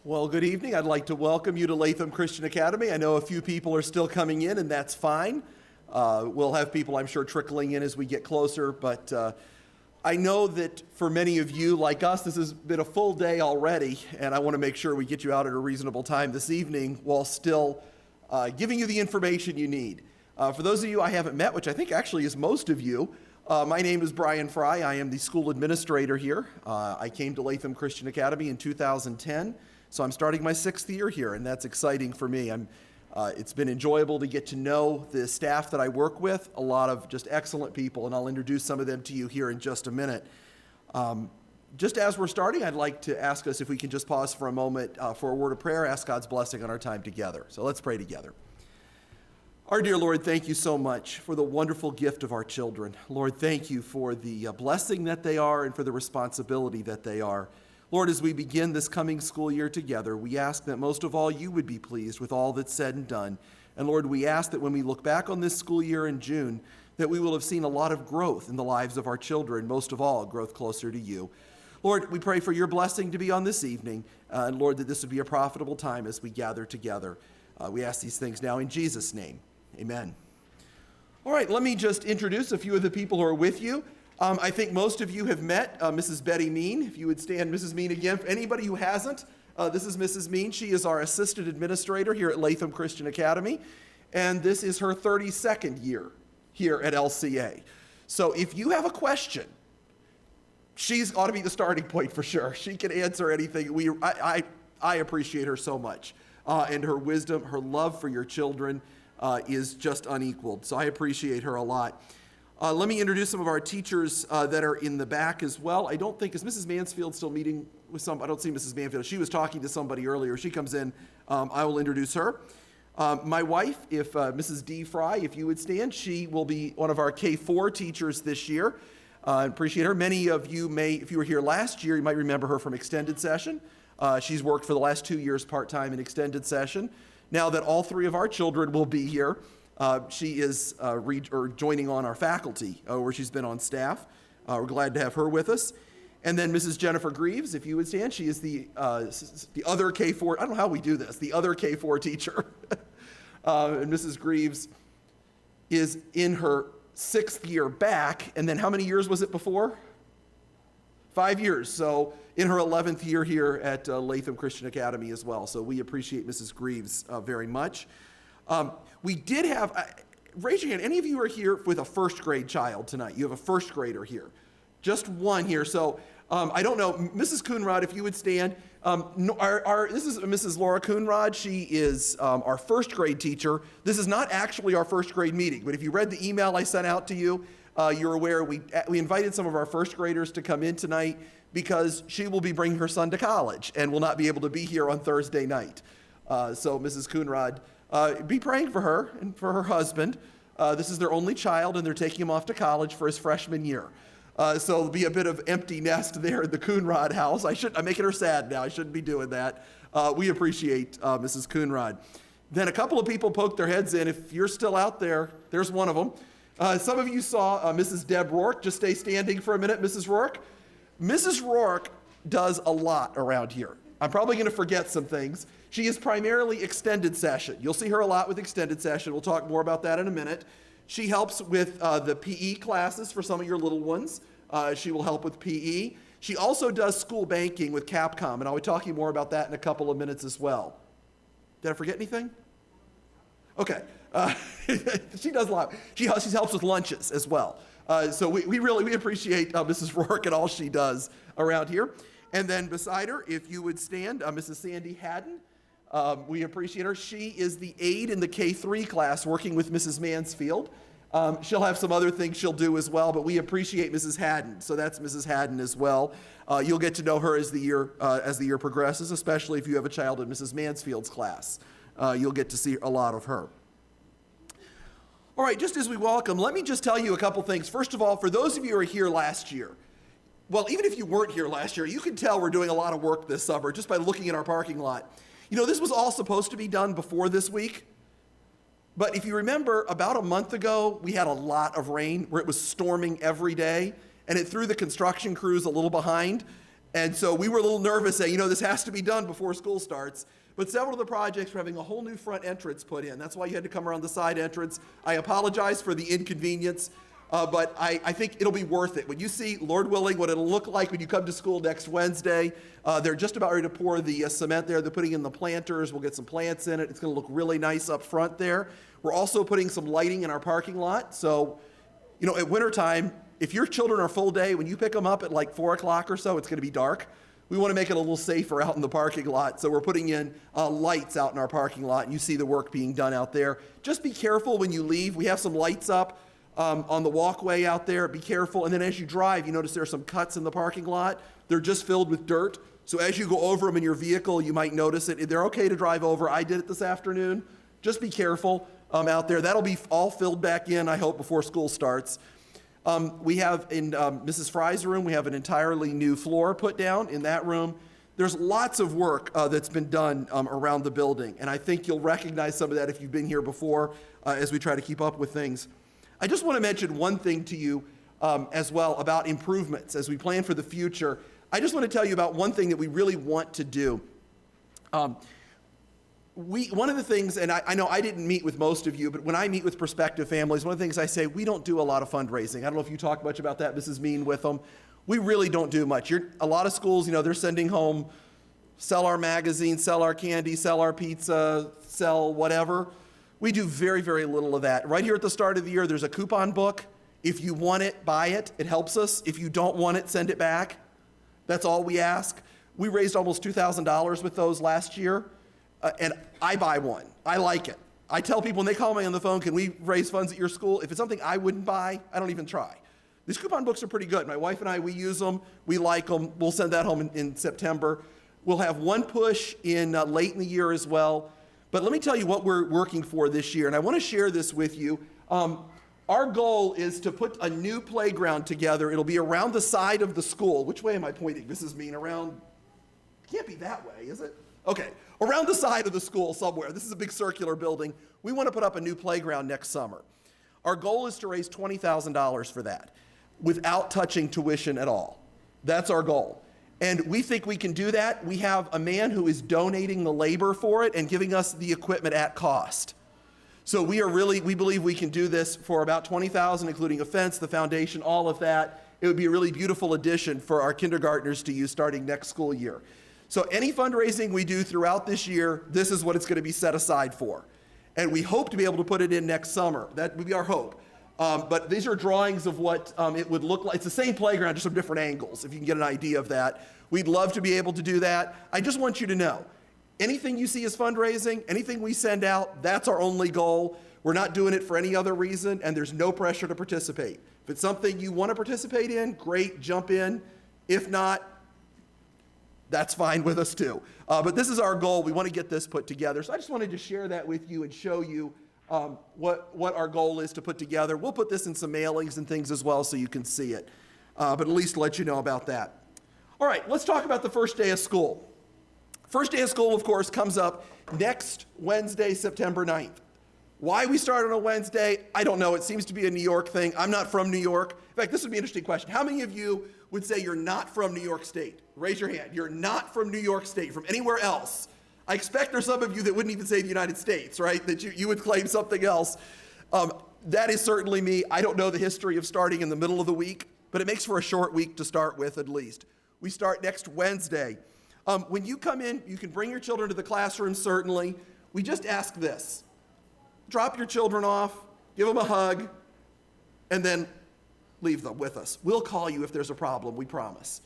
Well, good evening. I'd like to welcome you to Latham Christian Academy. I know a few people are still coming in, and that's fine. We'll have people, I'm sure, trickling in as we get closer, but I know that for many of you, like us, this has been a full day already, and I want to make sure we get you out at a reasonable time this evening while still giving you the information you need. For those of you I haven't met, which I think actually is most of you, my name is Brian Fry. I am the school administrator here. I came to Latham Christian Academy in 2010. So I'm starting my 6th year here, and that's exciting for me. It's been enjoyable to get to know the staff that I work with, a lot of just excellent people, and I'll introduce some of them to you here in just a minute. Just as we're starting, I'd like to ask us if we can just pause for a moment for a word of prayer, ask God's blessing on our time together. So let's pray together. Our dear Lord, thank you so much for the wonderful gift of our children. Lord, thank you for the blessing that they are and for the responsibility that they are. Lord, as we begin this coming school year together, we ask that most of all you would be pleased with all that's said and done. And Lord, we ask that when we look back on this school year in June, that we will have seen a lot of growth in the lives of our children, most of all, growth closer to you. Lord, we pray for your blessing to be on this evening, and Lord, that this would be a profitable time as we gather together. We ask these things now in Jesus' name. Amen. All right, let me just introduce a few of the people who are with you. I think most of you have met Mrs. Betty Mean. If you would stand, Mrs. Mean, again. For anybody who hasn't, this is Mrs. Mean. She is our assistant administrator here at Latham Christian Academy, and this is her 32nd year here at LCA. So if you have a question, she's ought to be the starting point for sure. She can answer anything. I appreciate her so much, and her wisdom, her love for your children is just unequaled. So I appreciate her a lot. Let me introduce some of our teachers that are in the back as well. I don't think, is Mrs. Mansfield still meeting with some? I don't see Mrs. Mansfield. She was talking to somebody earlier. She comes in. I will introduce her. My wife, if Mrs. D. Fry, if you would stand, she will be one of our K4 teachers this year. I appreciate her. Many of you may, if you were here last year, you might remember her from extended session. She's worked for the last 2 years part-time in extended session. Now that all 3 of our children will be here, she is joining on our faculty where she's been on staff. We're glad to have her with us. And then Mrs. Jennifer Greaves, if you would stand, she is the other K4, I don't know how we do this, the other K4 teacher. And Mrs. Greaves is in her 6th year back, and then how many years was it before? 5 years, so in her 11th year here at Latham Christian Academy as well. So we appreciate Mrs. Greaves very much. We did have, raise your hand, any of you are here with a first grade child tonight? You have a first grader here. Just one here. So I don't know, Mrs. Coonrod, if you would stand. This is Mrs. Laura Coonrod. She is our first grade teacher. This is not actually our first grade meeting, but if you read the email I sent out to you, you're aware we invited some of our first graders to come in tonight because she will be bringing her son to college and will not be able to be here on Thursday night. So Mrs. Coonrod, be praying for her and for her husband. This is their only child, and they're taking him off to college for his freshman year. So there'll be a bit of empty nest there at the Coonrod house. I'm making her sad now. I shouldn't be doing that. We appreciate Mrs. Coonrod. Then a couple of people poked their heads in. If you're still out there, there's one of them. Some of you saw Mrs. Deb Rourke. Just stay standing for a minute, Mrs. Rourke. Mrs. Rourke does a lot around here. I'm probably going to forget some things. She is primarily extended session. You'll see her a lot with extended session. We'll talk more about that in a minute. She helps with the PE classes for some of your little ones. She will help with PE. She also does school banking with Capcom, and I'll be talking more about that in a couple of minutes as well. Did I forget anything? Okay. She does a lot. She helps with lunches as well. So we really appreciate Mrs. Rourke and all she does around here. And then beside her, if you would stand, Mrs. Sandy Haddon. We appreciate her. She is the aide in the K3 class working with Mrs. Mansfield. She'll have some other things she'll do as well, but we appreciate Mrs. Haddon. So that's Mrs. Haddon as well. You'll get to know her as the year progresses, especially if you have a child in Mrs. Mansfield's class. You'll get to see a lot of her. All right, just as we welcome, let me just tell you a couple things. First of all, for those of you who were here last year, well, even if you weren't here last year, you can tell we're doing a lot of work this summer just by looking at our parking lot. You know, this was all supposed to be done before this week. But if you remember, about a month ago, we had a lot of rain where it was storming every day, and it threw the construction crews a little behind. And so we were a little nervous saying, this has to be done before school starts. But several of the projects were having a whole new front entrance put in. That's why you had to come around the side entrance. I apologize for the inconvenience, but I think it'll be worth it. When you see, Lord willing, what it'll look like when you come to school next Wednesday, they're just about ready to pour the cement there. They're putting in the planters. We'll get some plants in it. It's going to look really nice up front there. We're also putting some lighting in our parking lot. So, at wintertime, if your children are full day, when you pick them up at like 4 o'clock or so, it's going to be dark. We want to make it a little safer out in the parking lot, so we're putting in lights out in our parking lot, and you see the work being done out there. Just be careful when you leave. We have some lights up on the walkway out there. Be careful. And then as you drive, you notice there are some cuts in the parking lot. They're just filled with dirt. So as you go over them in your vehicle, you might notice it. They're okay to drive over. I did it this afternoon. Just be careful out there. That'll be all filled back in, I hope, before school starts. We have in Mrs. Fry's room, we have an entirely new floor put down in that room. There's lots of work that's been done around the building, and I think you'll recognize some of that if you've been here before as we try to keep up with things. I just want to mention one thing to you as well about improvements as we plan for the future. I just want to tell you about one thing that we really want to do. One of the things, and I know I didn't meet with most of you, but when I meet with prospective families, one of the things I say, we don't do a lot of fundraising. I don't know if you talk much about that, Mrs. Mean, with them. We really don't do much. A lot of schools, they're sending home, sell our magazine, sell our candy, sell our pizza, sell whatever. We do very, very little of that. Right here at the start of the year, there's a coupon book. If you want it, buy it. It helps us. If you don't want it, send it back. That's all we ask. We raised almost $2,000 with those last year. And I buy one. I like it. I tell people when they call me on the phone, can we raise funds at your school? If it's something I wouldn't buy, I don't even try. These coupon books are pretty good. My wife and I, we use them. We like them. We'll send that home in September. We'll have one push in late in the year as well. But let me tell you what we're working for this year, and I want to share this with you. Our goal is to put a new playground together. It'll be around the side of the school. Which way am I pointing? Mrs. Mean, around? It can't be that way, is it? Okay, around the side of the school somewhere. This is a big circular building. We want to put up a new playground next summer. Our goal is to raise $20,000 for that without touching tuition at all. That's our goal. And we think we can do that. We have a man who is donating the labor for it and giving us the equipment at cost. So we believe we can do this for about $20,000, including a fence, the foundation, all of that. It would be a really beautiful addition for our kindergartners to use starting next school year. So any fundraising we do throughout this year, this is what it's going to be set aside for. And we hope to be able to put it in next summer. That would be our hope. But these are drawings of what it would look like. It's the same playground, just from different angles, if you can get an idea of that. We'd love to be able to do that. I just want you to know, anything you see as fundraising, anything we send out, that's our only goal. We're not doing it for any other reason, and there's no pressure to participate. If it's something you want to participate in, great, jump in. If not, that's fine with us too. But this is our goal. We want to get this put together. So I just wanted to share that with you and show you what our goal is to put together. We'll put this in some mailings and things as well so you can see it. But at least let you know about that. All right, let's talk about the first day of school. First day of school, of course, comes up next Wednesday, September 9th. Why we start on a Wednesday, I don't know. It seems to be a New York thing. I'm not from New York. In fact, this would be an interesting question. How many of you would say you're not from New York State? Raise your hand. You're not from New York State, from anywhere else. I expect there's some of you that wouldn't even say the United States, right? That you would claim something else. That is certainly me. I don't know the history of starting in the middle of the week, but it makes for a short week to start with at least. We start next Wednesday. When you come in, you can bring your children to the classroom, certainly. We just ask this. Drop your children off, give them a hug, and then leave them with us. We'll call you if there's a problem, we promise.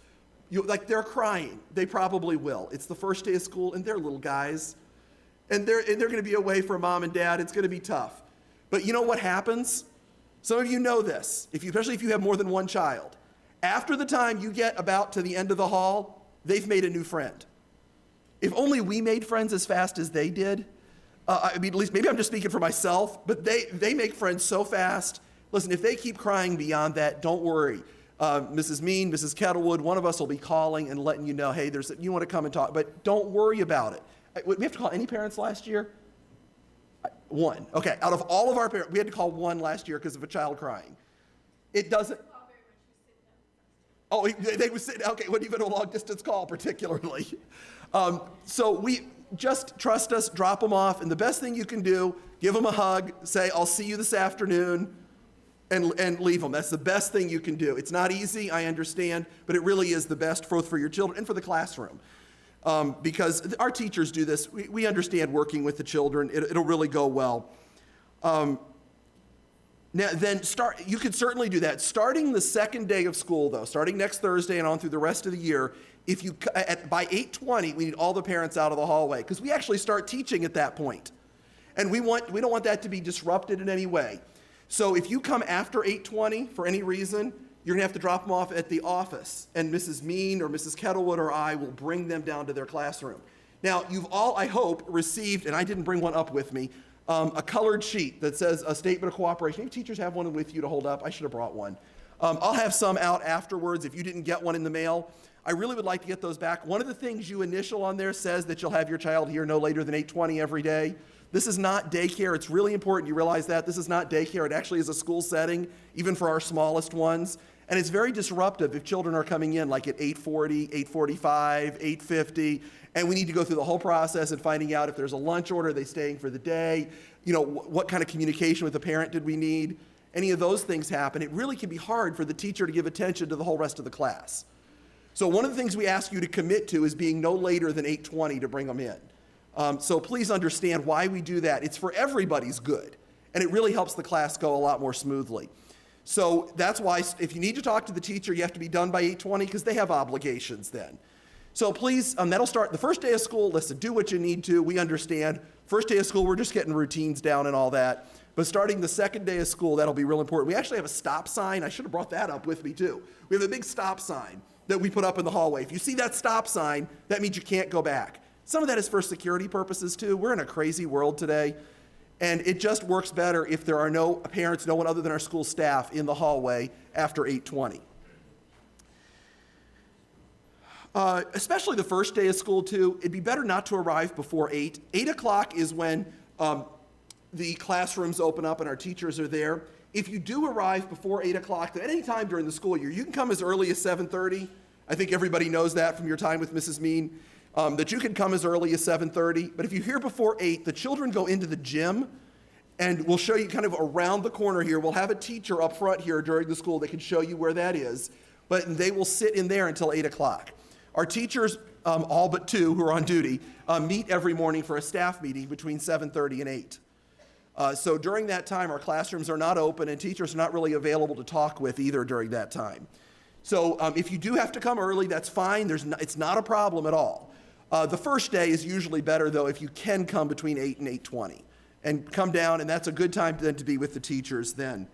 They're crying. They probably will. It's the first day of school, and they're little guys. And they're going to be away from mom and dad. It's going to be tough. But you know what happens? Some of you know this, especially if you have more than one child. After the time you get about to the end of the hall, they've made a new friend. If only we made friends as fast as they did. At least maybe I'm just speaking for myself, but they make friends so fast. Listen, if they keep crying beyond that, don't worry. Mrs. Mean, Mrs. Kettlewood, one of us will be calling and letting you know, hey, you want to come and talk, but don't worry about it. We have to call any parents last year? One. Okay, out of all of our parents, we had to call one last year because of a child crying. It doesn't. Oh, they would say, okay, wouldn't even a long distance call particularly. So we just trust us, drop them off, and the best thing you can do, give them a hug, say, I'll see you this afternoon, and leave them. That's the best thing you can do. It's not easy, I understand, but it really is the best both for your children and for the classroom. Because our teachers do this. We understand working with the children. It'll really go well. Now, you could certainly do that. Starting the second day of school, though, starting next Thursday and on through the rest of the year, by 8:20, we need all the parents out of the hallway, because we actually start teaching at that point. And we don't want that to be disrupted in any way. So if you come after 8:20 for any reason, you're gonna have to drop them off at the office, and Mrs. Mean or Mrs. Kettlewood or I will bring them down to their classroom. Now, you've all, I hope, received, and I didn't bring one up with me, a colored sheet that says a statement of cooperation. Maybe teachers have one with you to hold up. I should have brought one. I'll have some out afterwards if you didn't get one in the mail. I really would like to get those back. One of the things you initial on there says that you'll have your child here no later than 8:20 every day. This is not daycare. It's really important you realize that. This is not daycare. It actually is a school setting, even for our smallest ones. And it's very disruptive if children are coming in like at 8:40, 8:45, 8:50, and we need to go through the whole process and finding out if there's a lunch order, are they staying for the day, what kind of communication with the parent did we need. Any of those things happen, it really can be hard for the teacher to give attention to the whole rest of the class. So one of the things we ask you to commit to is being no later than 8:20 to bring them in. So please understand why we do that. It's for everybody's good, and it really helps the class go a lot more smoothly. So that's why if you need to talk to the teacher, you have to be done by 8:20 because they have obligations then. So please, that'll start the first day of school. Listen, do what you need to. We understand. First day of school, we're just getting routines down and all that. But starting the second day of school, that'll be real important. We actually have a stop sign. I should have brought that up with me too. We have a big stop sign that we put up in the hallway. If you see that stop sign, that means you can't go back. Some of that is for security purposes too. We're in a crazy world today. And it just works better if there are no parents, no one other than our school staff in the hallway after 8:20. Especially the first day of school too, it'd be better not to arrive before 8. 8 o'clock is when the classrooms open up and our teachers are there. If you do arrive before 8 o'clock, at any time during the school year, you can come as early as 7:30. I think everybody knows that from your time with Mrs. Mean. That you can come as early as 7:30, but if you're here before 8, the children go into the gym, and we'll show you kind of around the corner here. We'll have a teacher up front here during the school that can show you where that is, but they will sit in there until 8 o'clock. Our teachers, all but two who are on duty, meet every morning for a staff meeting between 7:30 and 8. So during that time, our classrooms are not open, and teachers are not really available to talk with either during that time. So if you do have to come early, that's fine. It's not a problem at all. The first day is usually better, though, if you can come between 8 and 8:20 and come down, and that's a good time then to be with the teachers then.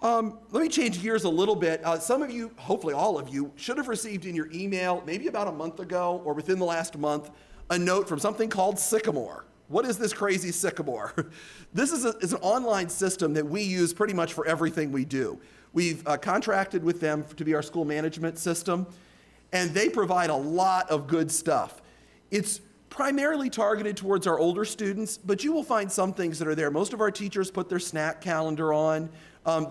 Let me change gears a little bit. Some of you, hopefully all of you, should have received in your email, maybe about a month ago or within the last month, a note from something called Sycamore. What is this crazy Sycamore? This is an online system that we use pretty much for everything we do. We've contracted with them to be our school management system, and they provide a lot of good stuff. It's primarily targeted towards our older students, but you will find some things that are there. Most of our teachers put their snack calendar on.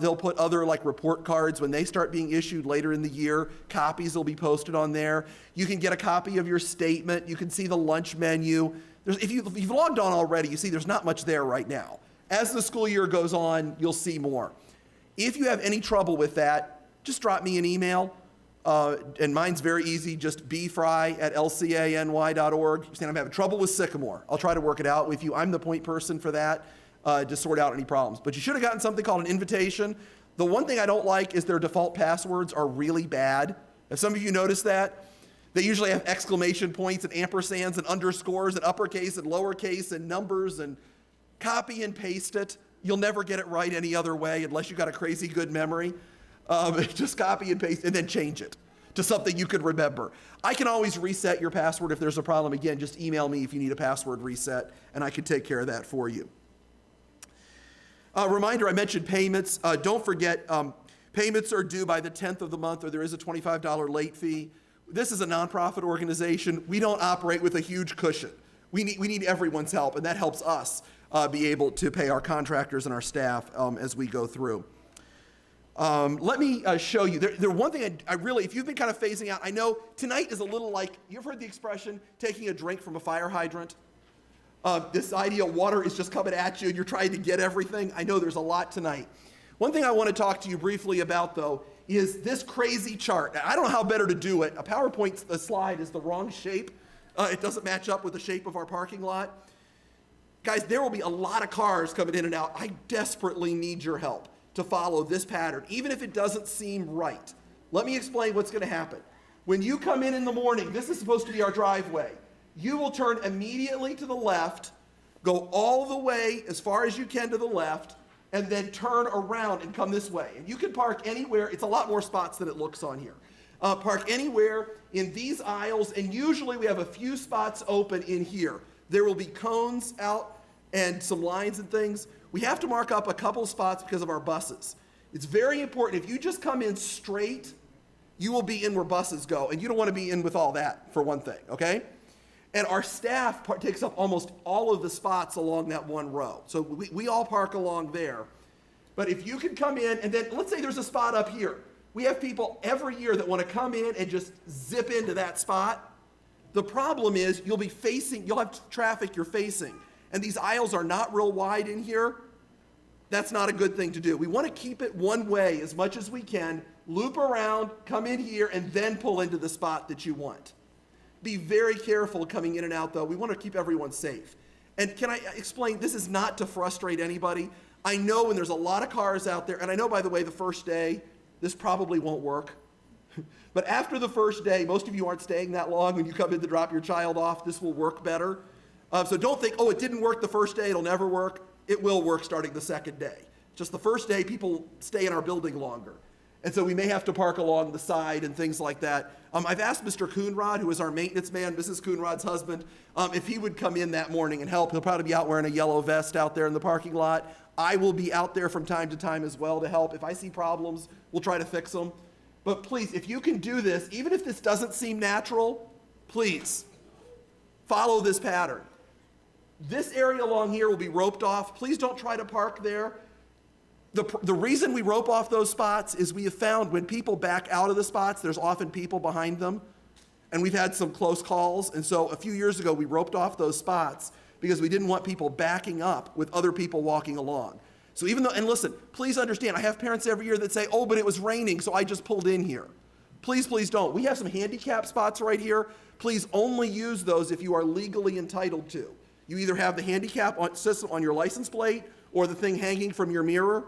They'll put other like report cards when they start being issued later in the year. Copies will be posted on there. You can get a copy of your statement. You can see the lunch menu. If you've logged on already, you see there's not much there right now. As the school year goes on, you'll see more. If you have any trouble with that, just drop me an email. And mine's very easy, just bfry@lcany.org. You're saying I'm having trouble with Sycamore. I'll try to work it out with you. I'm the point person for that, to sort out any problems. But you should have gotten something called an invitation. The one thing I don't like is their default passwords are really bad. Have some of you noticed that? They usually have exclamation points and ampersands and underscores and uppercase and lowercase and numbers, and copy and paste it. You'll never get it right any other way unless you've got a crazy good memory. Just copy and paste and then change it to something you could remember. I can always reset your password if there's a problem. Again, just email me if you need a password reset, and I can take care of that for you. Reminder, I mentioned payments. Don't forget, payments are due by the 10th of the month, or there is a $25 late fee. This is a nonprofit organization. We don't operate with a huge cushion. We need everyone's help, and that helps us be able to pay our contractors and our staff as we go through. Let me show you. One thing I really, if you've been kind of phasing out, I know tonight is a little like, you've heard the expression, taking a drink from a fire hydrant? This idea water is just coming at you and you're trying to get everything. I know there's a lot tonight. One thing I want to talk to you briefly about, though, is this crazy chart. I don't know how better to do it. A PowerPoint slide is the wrong shape. It doesn't match up with the shape of our parking lot. Guys, there will be a lot of cars coming in and out. I desperately need your help to follow this pattern, even if it doesn't seem right. Let me explain what's going to happen. When you come in the morning, this is supposed to be our driveway. You will turn immediately to the left, go all the way as far as you can to the left, and then turn around and come this way. And you can park anywhere. It's a lot more spots than it looks on here. Park anywhere in these aisles, and usually we have a few spots open in here. There will be cones out and some lines and things. We have to mark up a couple spots because of our buses. It's very important. If you just come in straight, you will be in where buses go, and you don't want to be in with all that, for one thing, okay? And our staff takes up almost all of the spots along that one row. So we all park along there. But if you can come in, and then let's say there's a spot up here. We have people every year that want to come in and just zip into that spot. The problem is you'll have traffic you're facing. And these aisles are not real wide in here. That's not a good thing to do. We want to keep it one way as much as we can, loop around, come in here, and then pull into the spot that you want. Be very careful coming in and out, though. We want to keep everyone safe. And can I explain, this is not to frustrate anybody. I know when there's a lot of cars out there, and I know, by the way, the first day, this probably won't work. But after the first day, most of you aren't staying that long. When you come in to drop your child off, this will work better. So don't think, oh, it didn't work the first day, it'll never work. It will work starting the second day. Just the first day, people stay in our building longer. And so we may have to park along the side and things like that. I've asked Mr. Coonrod, who is our maintenance man, Mrs. Coonrod's husband, if he would come in that morning and help. He'll probably be out wearing a yellow vest out there in the parking lot. I will be out there from time to time as well to help. If I see problems, we'll try to fix them. But please, if you can do this, even if this doesn't seem natural, please follow this pattern. This area along here will be roped off. Please don't try to park there. The reason we rope off those spots is we have found when people back out of the spots, there's often people behind them. And we've had some close calls. And so a few years ago, we roped off those spots because we didn't want people backing up with other people walking along. So even though, and listen, please understand, I have parents every year that say, oh, but it was raining, so I just pulled in here. Please, please don't. We have some handicap spots right here. Please only use those if you are legally entitled to. You either have the handicap system on your license plate or the thing hanging from your mirror.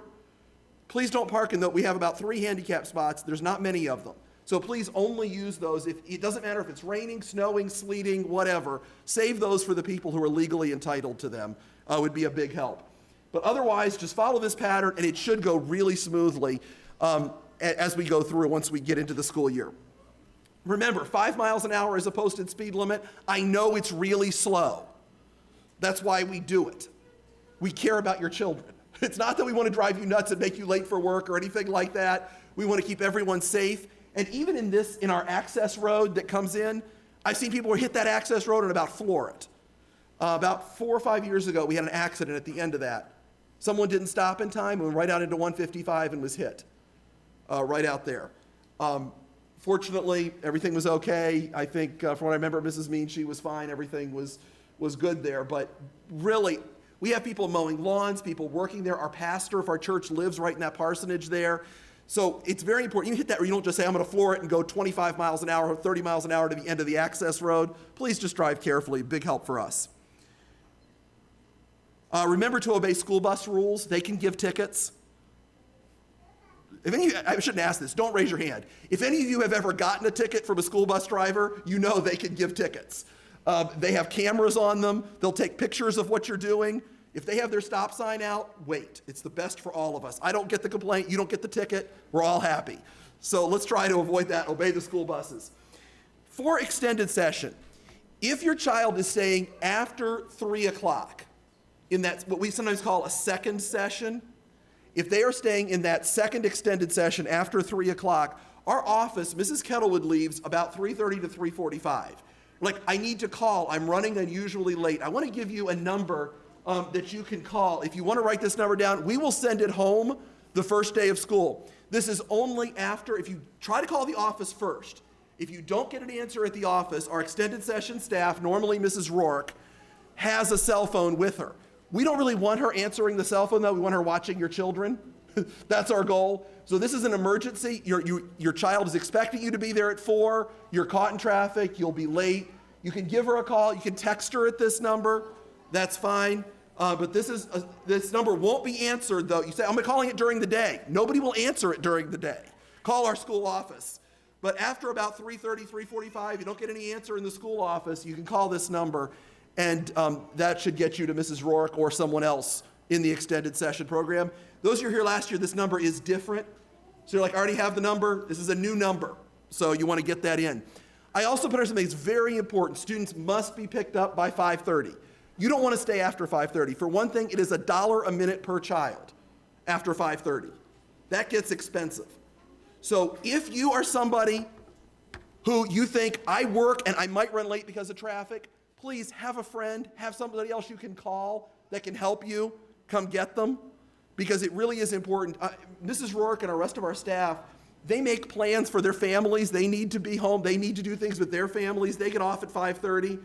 Please don't park in those. We have about 3 handicap spots. There's not many of them. So please only use those. It doesn't matter if it's raining, snowing, sleeting, whatever. Save those for the people who are legally entitled to them. Would be a big help. But otherwise, just follow this pattern, and it should go really smoothly as we go through once we get into the school year. Remember, 5 miles an hour is a posted speed limit. I know it's really slow. That's why we do it. We care about your children. It's not that we want to drive you nuts and make you late for work or anything like that. We want to keep everyone safe. And even in our access road that comes in, I've seen people hit that access road and about floor it. About 4 or 5 years ago, we had an accident at the end of that. Someone didn't stop in time and went right out into 155 and was hit right out there. Fortunately, everything was okay. I think, from what I remember, Mrs. Mean, she was fine. Everything was good there. But really, we have people mowing lawns, people working there. Our pastor of our church lives right in that parsonage there. So it's very important. You hit that where you don't just say, I'm going to floor it and go 25 miles an hour or 30 miles an hour to the end of the access road. Please just drive carefully. Big help for us. Remember to obey school bus rules. They can give tickets. If any of you, I shouldn't ask this, don't raise your hand. If any of you have ever gotten a ticket from a school bus driver, you know they can give tickets. They have cameras on them. They'll take pictures of what you're doing. If they have their stop sign out, wait. It's the best for all of us. I don't get the complaint. You don't get the ticket. We're all happy. So let's try to avoid that. Obey the school buses. For extended session, if your child is staying after 3 o'clock, in that what we sometimes call a second session, if they are staying in that second extended session after 3 o'clock, our office, Mrs. Kettlewood leaves about 3:30 to 3:45. Like, I need to call. I'm running unusually late. I want to give you a number that you can call. If you want to write this number down, we will send it home the first day of school. This is only after, if you try to call the office first, if you don't get an answer at the office, our extended session staff, normally Mrs. Rourke, has a cell phone with her. We don't really want her answering the cell phone, though. We want her watching your children. That's our goal. So this is an emergency. Your child is expecting you to be there at 4. You're caught in traffic. You'll be late. You can give her a call. You can text her at this number. That's fine. But this number won't be answered, though. You say, I'm calling it during the day. Nobody will answer it during the day. Call our school office. But after about 3:30, 3:45, you don't get any answer in the school office, you can call this number, and that should get you to Mrs. Rourke or someone else in the extended session program. Those who were here last year, this number is different. So you're like, I already have the number. This is a new number. So you want to get that in. I also put on something that's very important. Students must be picked up by 5:30. You don't want to stay after 5:30. For one thing, it is $1 a minute per child after 5:30. That gets expensive. So if you are somebody who you think, I work and I might run late because of traffic, please have a friend, have somebody else you can call that can help you. Come get them, because it really is important. Mrs. Rourke and the rest of our staff, they make plans for their families. They need to be home. They need to do things with their families. They get off at 5:30.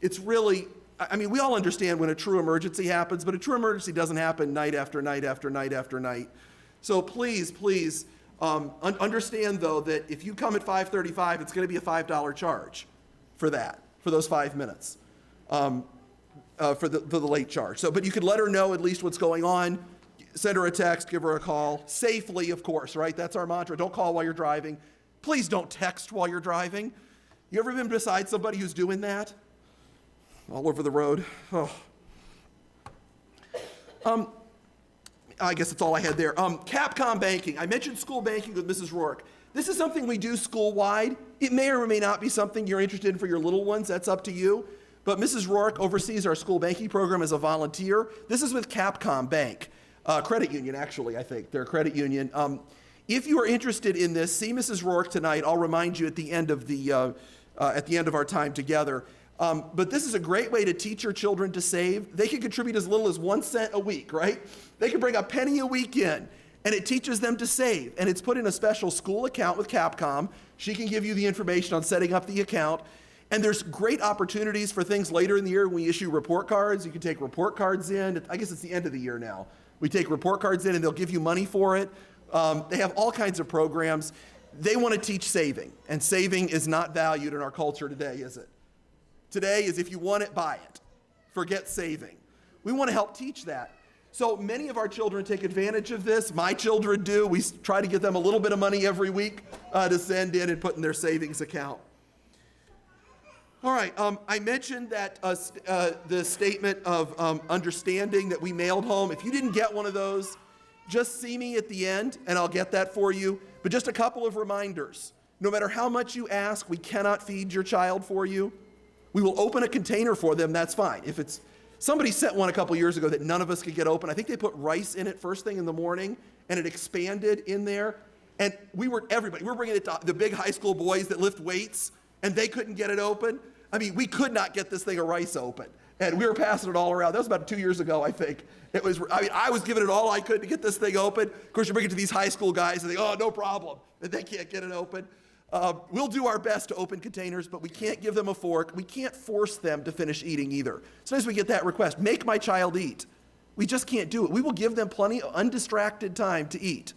It's really, I mean, we all understand when a true emergency happens, but a true emergency doesn't happen night after night after night after night. So please, understand, though, that if you come at 5:35, it's going to be a $5 charge for that, for those 5 minutes, for the late charge. So, but you could let her know at least what's going on. Send her a text, give her a call, safely, of course, right? That's our mantra. Don't call while you're driving. Please don't text while you're driving. You ever been beside somebody who's doing that? All over the road. Oh. I guess that's all I had there. Capcom banking. I mentioned school banking with Mrs. Rourke. This is something we do school-wide. It may or may not be something you're interested in for your little ones. That's up to you. But Mrs. Rourke oversees our school banking program as a volunteer. This is with Capcom Bank. Credit union, actually, I think. They're a credit union. If you are interested in this, see Mrs. Rourke tonight. I'll remind you at the end of our time together. But this is a great way to teach your children to save. They can contribute as little as 1 cent a week, right? They can bring a penny a week in, and it teaches them to save. And it's put in a special school account with Capcom. She can give you the information on setting up the account. And there's great opportunities for things later in the year when we issue report cards. You can take report cards in. I guess it's the end of the year now. We take report cards in, and they'll give you money for it. They have all kinds of programs. They want to teach saving, and saving is not valued in our culture today, is it? Today is if you want it, buy it. Forget saving. We want to help teach that. So many of our children take advantage of this. My children do. We try to give them a little bit of money every week to send in and put in their savings account. All right, I mentioned that the statement of understanding that we mailed home. If you didn't get one of those, just see me at the end and I'll get that for you. But just a couple of reminders. No matter how much you ask, we cannot feed your child for you. We will open a container for them, that's fine. If it's, somebody sent one a couple years ago that none of us could get open. I think they put rice in it first thing in the morning and it expanded in there. And we were bringing it to the big high school boys that lift weights and they couldn't get it open. I mean, we could not get this thing of rice open. And we were passing it all around. That was about 2 years ago, I think. I was giving it all I could to get this thing open. Of course, you bring it to these high school guys and they, oh, no problem. And they can't get it open. We'll do our best to open containers, but we can't give them a fork. We can't force them to finish eating either. Sometimes we get that request, make my child eat. We just can't do it. We will give them plenty of undistracted time to eat,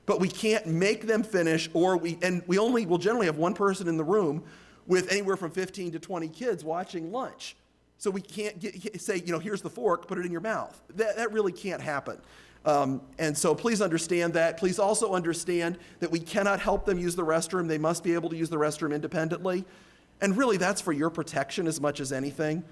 but we can't make them finish, we'll generally have one person in the room with anywhere from 15 to 20 kids watching lunch. So we can't say, here's the fork, put it in your mouth. That really can't happen. And so please understand that. Please also understand that we cannot help them use the restroom. They must be able to use the restroom independently. And really, that's for your protection as much as anything.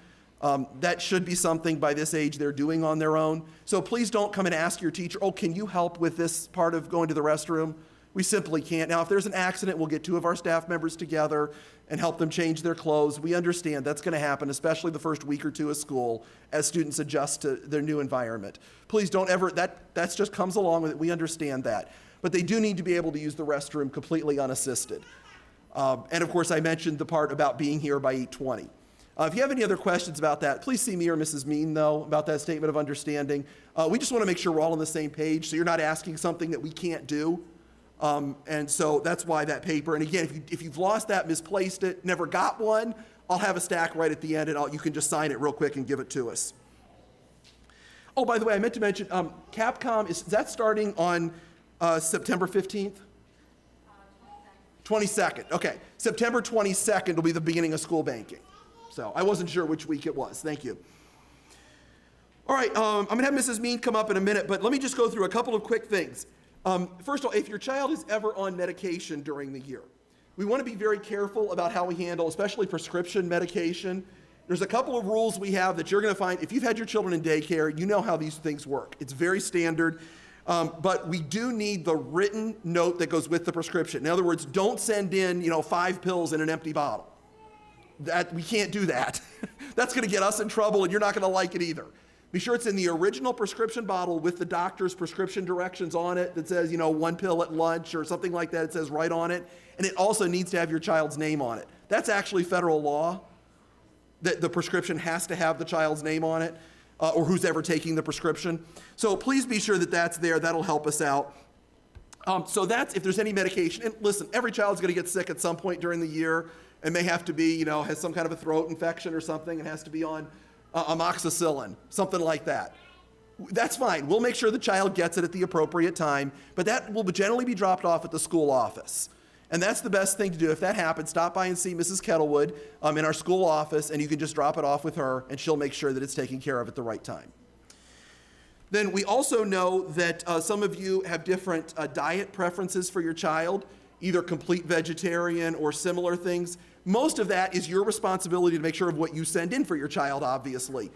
That should be something by this age they're doing on their own. So please don't come and ask your teacher, oh, can you help with this part of going to the restroom? We simply can't. Now, if there's an accident, we'll get 2 of our staff members together and help them change their clothes. We understand that's going to happen, especially the first week or 2 of school as students adjust to their new environment. Please don't ever, that just comes along with it. We understand that. But they do need to be able to use the restroom completely unassisted. And of course, I mentioned the part about being here by 8:20. If you have any other questions about that, please see me or Mrs. Mean, though, about that statement of understanding. We just want to make sure we're all on the same page, so you're not asking something that we can't do. And so that's why that paper. And again, if you've lost that, misplaced it, never got one, I'll have a stack right at the end, and you can just sign it real quick and give it to us. Oh, by the way, I meant to mention, Capcom, is that starting on September 15th? 22nd. Okay. September 22nd will be the beginning of school banking. So I wasn't sure which week it was. Thank you. All right. I'm going to have Mrs. Mean come up in a minute, but let me just go through a couple of quick things. First of all, if your child is ever on medication during the year, we want to be very careful about how we handle, especially prescription medication. There's a couple of rules we have that you're going to find. If you've had your children in daycare, you know how these things work. It's very standard. But we do need the written note that goes with the prescription. In other words, don't send in, 5 pills in an empty bottle. We can't do that. That's going to get us in trouble, and you're not going to like it either. Be sure it's in the original prescription bottle with the doctor's prescription directions on it that says, 1 pill at lunch or something like that. It says right on it. And it also needs to have your child's name on it. That's actually federal law, that the prescription has to have the child's name on it. Or who's ever taking the prescription. So please be sure that that's there. That'll help us out. So that's if there's any medication. And listen, every child's going to get sick at some point during the year and may have to be, has some kind of a throat infection or something and has to be on amoxicillin, something like that. That's fine. We'll make sure the child gets it at the appropriate time, but that will generally be dropped off at the school office. And that's the best thing to do. If that happens, stop by and see Mrs. Kettlewood in our school office, and you can just drop it off with her, and she'll make sure that it's taken care of at the right time. Then we also know that some of you have different diet preferences for your child, either complete vegetarian or similar things. Most of that is your responsibility to make sure of what you send in for your child, obviously.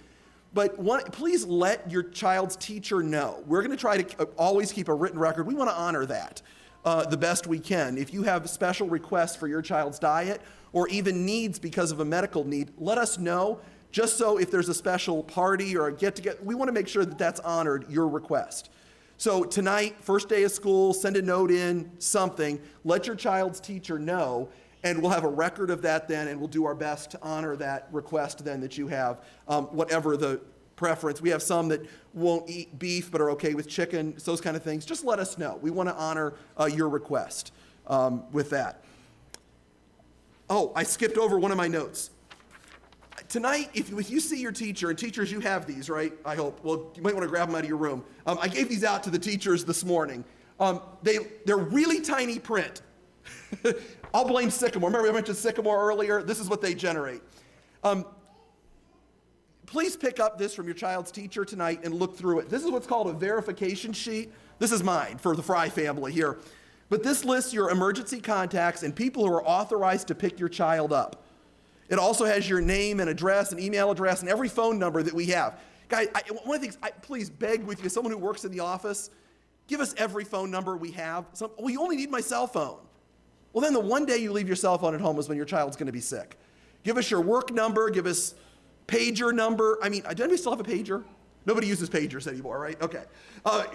But please let your child's teacher know. We're going to try to always keep a written record. We want to honor that. The best we can. If you have special requests for your child's diet or even needs because of a medical need, let us know, just so if there's a special party or a get-together, we want to make sure that that's honored, your request. So tonight, first day of school, send a note in, something, let your child's teacher know, and we'll have a record of that then, and we'll do our best to honor that request then that you have, whatever the preference. We have some that won't eat beef but are okay with chicken, those kind of things. Just let us know. We want to honor your request with that. Oh, I skipped over one of my notes. Tonight, if you see your teacher, and teachers, you have these, right? I hope. Well, you might want to grab them out of your room. I gave these out to the teachers this morning. They're really tiny print. I'll blame Sycamore. Remember I mentioned Sycamore earlier? This is what they generate. Please pick up this from your child's teacher tonight and look through it. This is what's called a verification sheet. This is mine for the Fry family here. But this lists your emergency contacts and people who are authorized to pick your child up. It also has your name and address and email address and every phone number that we have. Guys, one of the things I please beg with you, someone who works in the office, give us every phone number we have. You only need my cell phone. Well, then the one day you leave your cell phone at home is when your child's going to be sick. Give us your work number, give us pager number. Do anybody still have a pager? Nobody uses pagers anymore, right? Okay.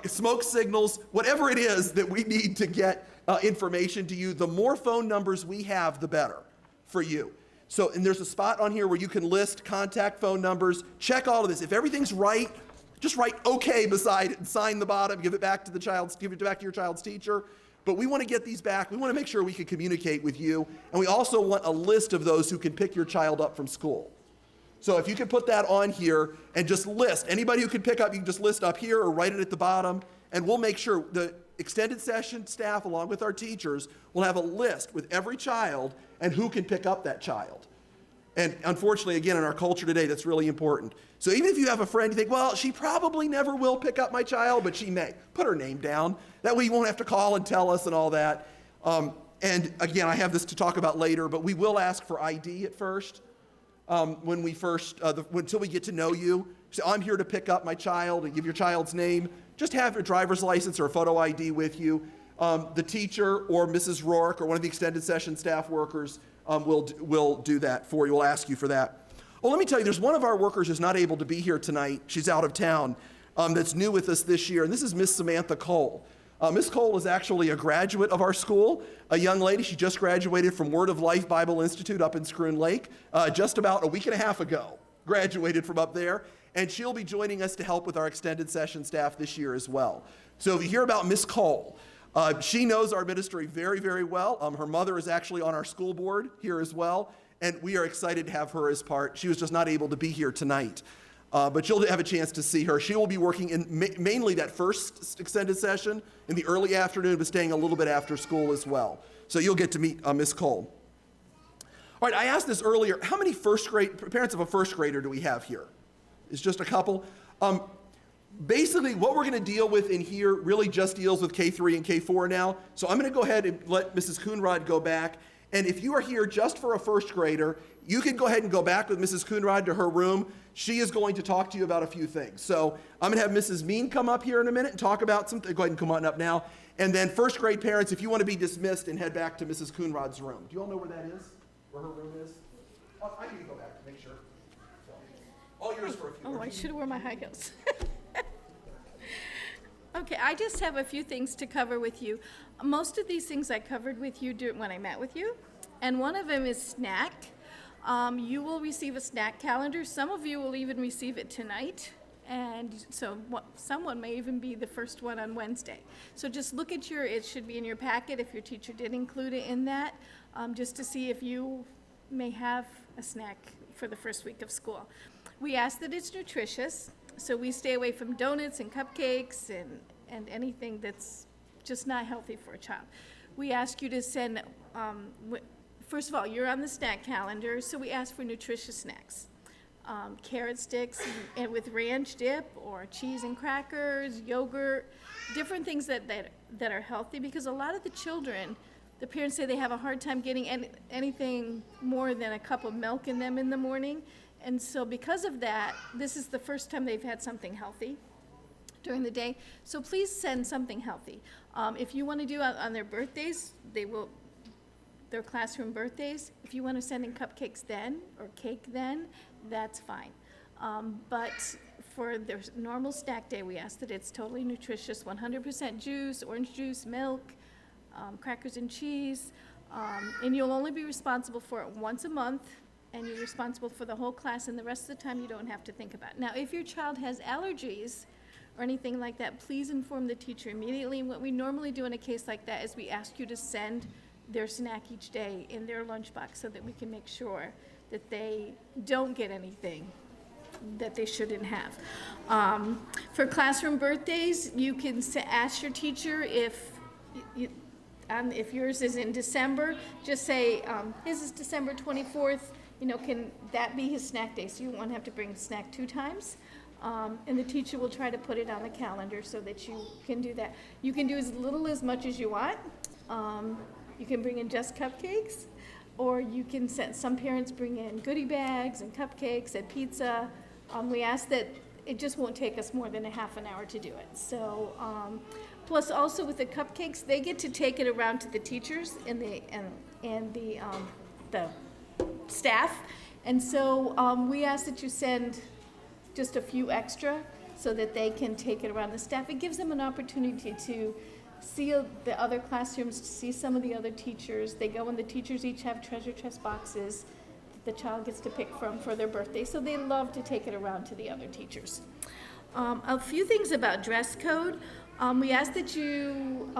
Smoke signals, whatever it is that we need to get information to you, the more phone numbers we have, the better for you. So, and there's a spot on here where you can list contact phone numbers. Check all of this. If everything's right, just write okay beside it and sign the bottom, give it back to your child's teacher. But we want to get these back. We want to make sure we can communicate with you. And we also want a list of those who can pick your child up from school. So if you could put that on here and just list, anybody who can pick up, you can just list up here or write it at the bottom, and we'll make sure the extended session staff, along with our teachers, will have a list with every child and who can pick up that child. And unfortunately, again, in our culture today, that's really important. So even if you have a friend, you think, well, she probably never will pick up my child, but she may. Put her name down. That way you won't have to call and tell us and all that. And again, I have this to talk about later, but we will ask for ID at first. Until we get to know you. So I'm here to pick up my child and give your child's name. Just have your driver's license or a photo ID with you. The teacher or Mrs. Rourke or one of the extended session staff workers will do that for you. We'll ask you for that. Well, let me tell you, there's one of our workers who's not able to be here tonight. She's out of town. That's new with us this year, and this is Miss Samantha Cole. Miss Cole is actually a graduate of our school, a young lady. She just graduated from Word of Life Bible Institute up in Scroon Lake just about a week and a half ago, graduated from up there, and she'll be joining us to help with our extended session staff this year as well. So if you hear about Miss Cole, She knows our ministry very, very well. Her mother is actually on our school board here as well, and we are excited to have her as part. She was just not able to be here tonight, but you'll have a chance to see her. She will be working in mainly that first extended session in the early afternoon, but staying a little bit after school as well. So you'll get to meet Miss Cole. All right, I asked this earlier. How many parents of a first grader do we have here? It's just a couple. Basically, what we're going to deal with in here really just deals with K3 and K4 now. So I'm going to go ahead and let Mrs. Coonrod go back. And if you are here just for a first grader, you can go ahead and go back with Mrs. Coonrod to her room. She is going to talk to you about a few things. So I'm going to have Mrs. Mean come up here in a minute and talk about something. Go ahead and come on up now. And then first grade parents, if you want to be dismissed and head back to Mrs. Coonrod's room. Do you all know where that is? Where her room is? Oh, I need to go back to make sure. So, all yours for a few. Oh, I should have worn my high heels. Okay, I just have a few things to cover with you. Most of these things I covered with you when I met with you, and one of them is snack. You will receive a snack calendar. Some of you will even receive it tonight, and so someone may even be the first one on Wednesday. So just look at it should be in your packet if your teacher did include it in that, just to see if you may have a snack for the first week of school. We ask that it's nutritious. So we stay away from donuts and cupcakes and anything that's just not healthy for a child. We ask you to send, first of all, you're on the snack calendar, so we ask for nutritious snacks. Carrot sticks and with ranch dip, or cheese and crackers, yogurt, different things that are healthy, because a lot of the children, the parents say they have a hard time getting anything more than a cup of milk in them in the morning. And so because of that, this is the first time they've had something healthy during the day. So please send something healthy. If you want to do on their birthdays, their classroom birthdays, if you want to send in cupcakes then or cake then, that's fine. But for their normal snack day, we ask that it's totally nutritious, 100% juice, orange juice, milk, crackers and cheese. And you'll only be responsible for it once a month. And you're responsible for the whole class, and the rest of the time you don't have to think about it. Now, if your child has allergies or anything like that, please inform the teacher immediately. And what we normally do in a case like that is we ask you to send their snack each day in their lunchbox so that we can make sure that they don't get anything that they shouldn't have. For classroom birthdays, you can ask your teacher if yours is in December, just say, his is December 24th. Can that be his snack day? So you won't have to bring snack 2 times. And the teacher will try to put it on the calendar so that you can do that. You can do as much as you want. You can bring in just cupcakes, or you can some parents bring in goodie bags and cupcakes and pizza. We ask that it just won't take us more than a half an hour to do it. So, plus also with the cupcakes, they get to take it around to the teachers and the staff, and so we ask that you send just a few extra so that they can take it around the staff. It gives them an opportunity to see the other classrooms, to see some of the other teachers. They go, and the teachers each have treasure chest boxes that the child gets to pick from for their birthday, so they love to take it around to the other teachers. A few things about dress code. We ask that you